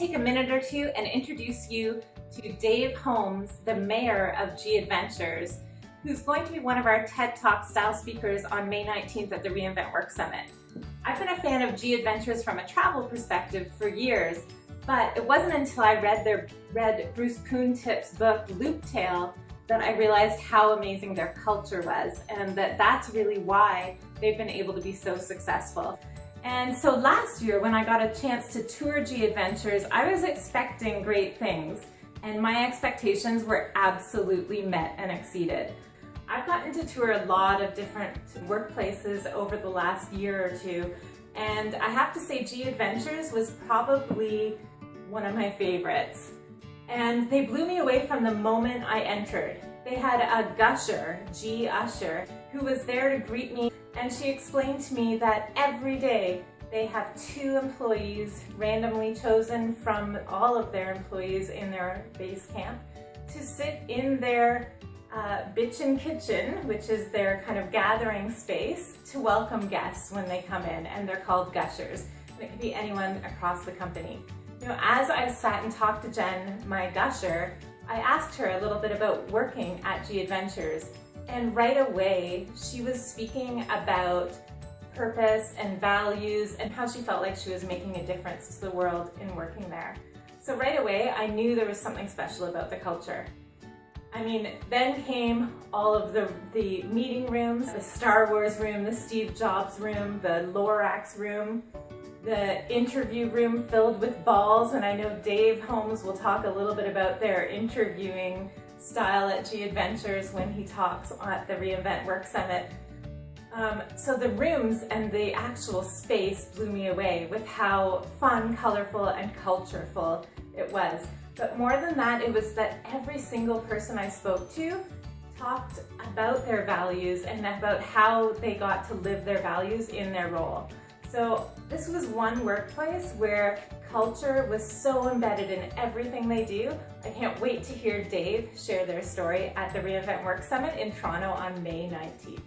take a minute or two and introduce you to Dave Holmes, the mayor of G Adventures, who's going to be one of our TED Talk style speakers on May 19th at the Reinvent Work Summit. I've been a fan of G Adventures from a travel perspective for years, but it wasn't until I read Bruce Poon-Tip's book, Looptail, that I realized how amazing their culture was, and that's really why they've been able to be so successful. And so last year, when I got a chance to tour G Adventures, I was expecting great things, and my expectations were absolutely met and exceeded. I've gotten to tour a lot of different workplaces over the last year or two, and I have to say G Adventures was probably one of my favorites. And they blew me away from the moment I entered. They had a gusher, G Usher, who was there to greet me, and she explained to me that every day they have 2 employees randomly chosen from all of their employees in their base camp to sit in their bitchin' kitchen, which is their kind of gathering space, to welcome guests when they come in, and they're called gushers. And it could be anyone across the company. You know, as I sat and talked to Jen, my gusher, I asked her a little bit about working at G Adventures, and right away she was speaking about purpose and values and how she felt like she was making a difference to the world in working there. So right away I knew there was something special about the culture. I mean, then came all of the meeting rooms, the Star Wars room, the Steve Jobs room, the Lorax room, the interview room filled with balls, and I know Dave Holmes will talk a little bit about their interviewing style at G Adventures when he talks at the Reinvent Work Summit. So the rooms and the actual space blew me away with how fun, colorful, and cultureful it was. But more than that, it was that every single person I spoke to talked about their values and about how they got to live their values in their role. So this was one workplace where culture was so embedded in everything they do. I can't wait to hear Dave share their story at the Reinvent Work Summit in Toronto on May 19th.